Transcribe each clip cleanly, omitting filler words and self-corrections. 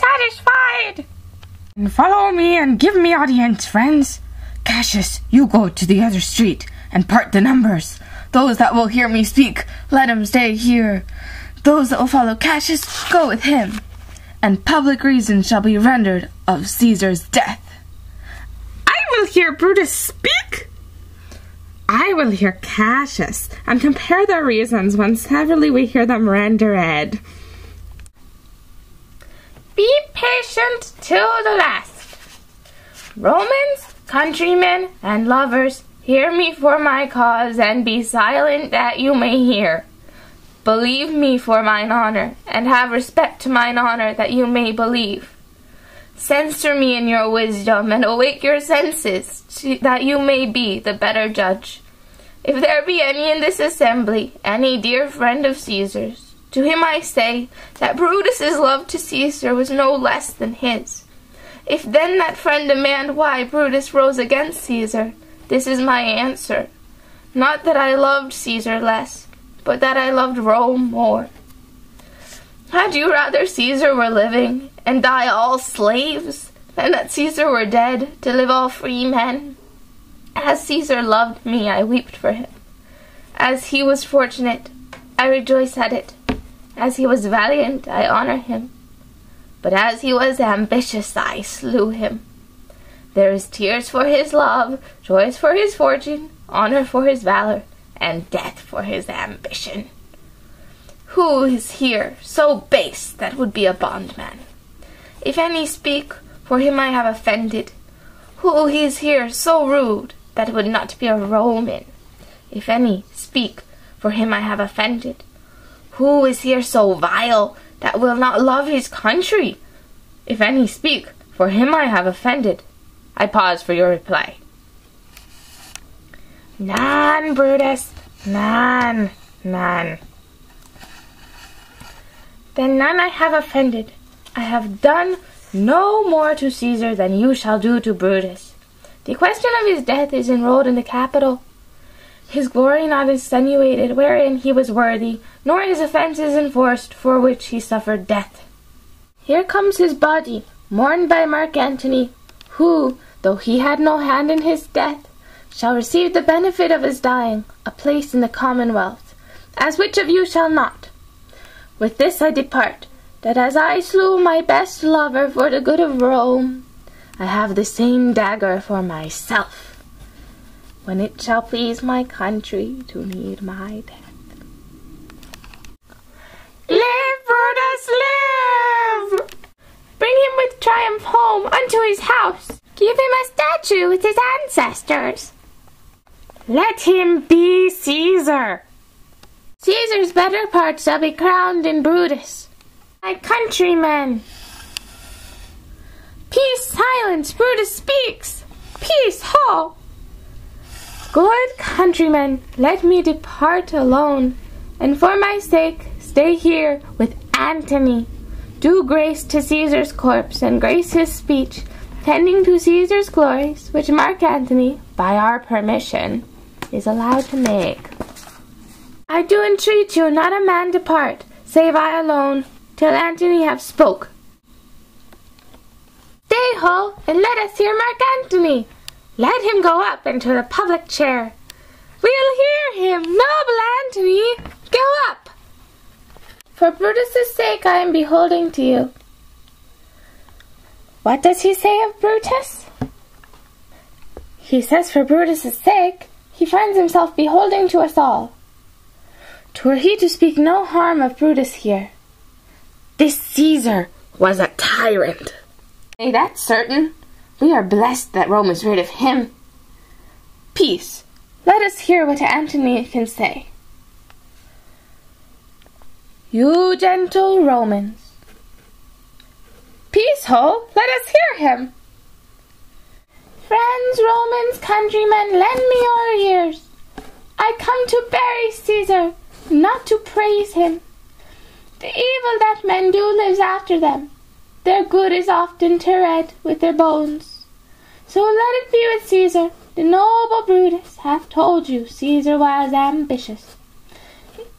satisfied. And follow me and give me audience, friends. Cassius, you go to the other street and part the numbers. Those that will hear me speak, let them stay here. Those that will follow Cassius, go with him. And public reason shall be rendered of Caesar's death. I will hear Brutus speak. I will hear Cassius, and compare their reasons when severally we hear them rendered. Be patient till the last. Romans, countrymen, and lovers, hear me for my cause, and be silent that you may hear. Believe me for mine honour, and have respect to mine honour that you may believe. Censor me in your wisdom, and awake your senses, that you may be the better judge. If there be any in this assembly, any dear friend of Caesar's, to him I say that Brutus's love to Caesar was no less than his. If then that friend demand why Brutus rose against Caesar, this is my answer. Not that I loved Caesar less, but that I loved Rome more. Had you rather Caesar were living, and die all slaves, than that Caesar were dead, to live all free men? As Caesar loved me, I wept for him. As he was fortunate, I rejoice at it. As he was valiant, I honour him. But as he was ambitious, I slew him. There is tears for his love, joys for his fortune, honour for his valour, and death for his ambition. Who is here so base that would be a bondman? If any speak, for him I have offended. Who is here so rude that would not be a Roman? If any speak, for him I have offended. Who is here so vile that will not love his country? If any speak, for him I have offended. I pause for your reply. None, Brutus, none, none. Then none I have offended. I have done no more to Caesar than you shall do to Brutus. The question of his death is enrolled in the Capitol. His glory not insinuated wherein he was worthy, nor his offences enforced for which he suffered death. Here comes his body, mourned by Mark Antony, who, though he had no hand in his death, shall receive the benefit of his dying, a place in the commonwealth, as which of you shall not? With this I depart, that as I slew my best lover for the good of Rome, I have the same dagger for myself, when it shall please my country to need my death. Live, Brutus, live! Bring him with triumph home unto his house. Give him a statue with his ancestors. Let him be Caesar. Caesar's better part shall be crowned in Brutus. My countrymen. Peace, silence, Brutus speaks. Peace, ho! Good countrymen, let me depart alone, and for my sake stay here with Antony. Do grace to Caesar's corpse, and grace his speech, tending to Caesar's glories, which Mark Antony, by our permission, is allowed to make. I do entreat you, not a man depart, save I alone, till Antony have spoke. Stay, ho, and let us hear Mark Antony. Let him go up into the public chair. We'll hear him, noble Antony. Go up. For Brutus's sake I am beholding to you. What does he say of Brutus? He says for Brutus's sake he finds himself beholding to us all. 'Twere he to speak no harm of Brutus here. This Caesar was a tyrant. Nay, that's certain. We are blessed that Rome is rid of him. Peace. Let us hear what Antony can say. You gentle Romans. Peace, ho, let us hear him. Friends, Romans, countrymen, lend me your ears. I come to bury Caesar, not to praise him. The evil that men do lives after them. Their good is often terred with their bones. So let it be with Caesar. The noble Brutus hath told you Caesar was ambitious.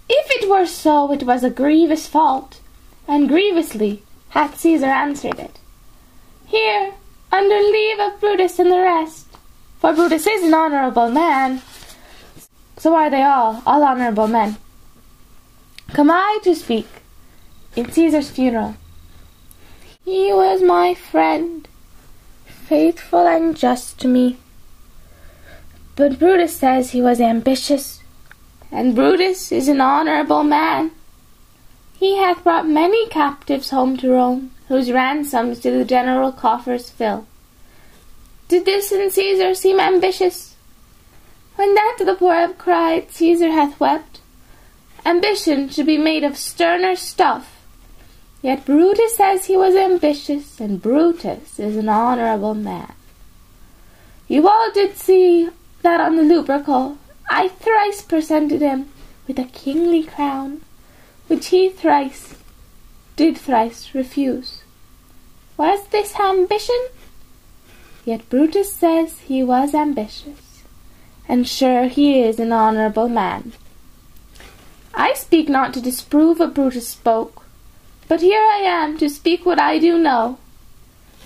If it were so, it was a grievous fault, and grievously hath Caesar answered it. Here, under leave of Brutus and the rest, for Brutus is an honourable man, so are they all honourable men. Come I to speak in Caesar's funeral. He was my friend, faithful and just to me. But Brutus says he was ambitious, and Brutus is an honourable man. He hath brought many captives home to Rome, whose ransoms did the general coffers fill. Did this in Caesar seem ambitious? When that the poor have cried, Caesar hath wept. Ambition should be made of sterner stuff. Yet Brutus says he was ambitious, and Brutus is an honourable man. You all did see that on the Lupercal I thrice presented him with a kingly crown, which he did thrice refuse. Was this ambition? Yet Brutus says he was ambitious, and sure he is an honourable man. I speak not to disprove what Brutus spoke, but here I am to speak what I do know.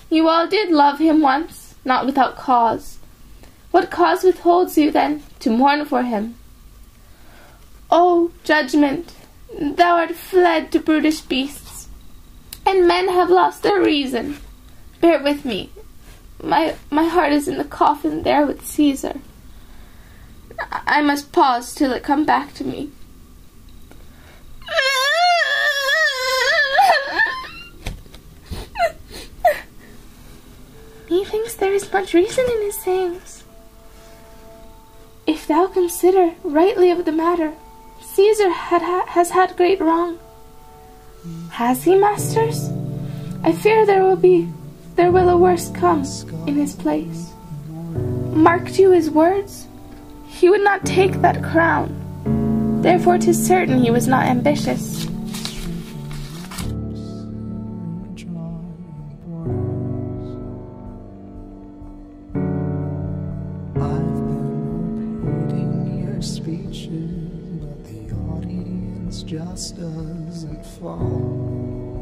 You all did love him once, not without cause. What cause withholds you, then, to mourn for him? O judgment, thou art fled to brutish beasts, and men have lost their reason. Bear with me. My heart is in the coffin there with Caesar. I must pause till it come back to me. Methinks there is much reason in his sayings. If thou consider rightly of the matter, Caesar has had great wrong. Has he, masters? I fear there will a worse come in his place. Marked you his words? He would not take that crown. Therefore 'tis certain he was not ambitious. Speeches, but the audience just doesn't fall.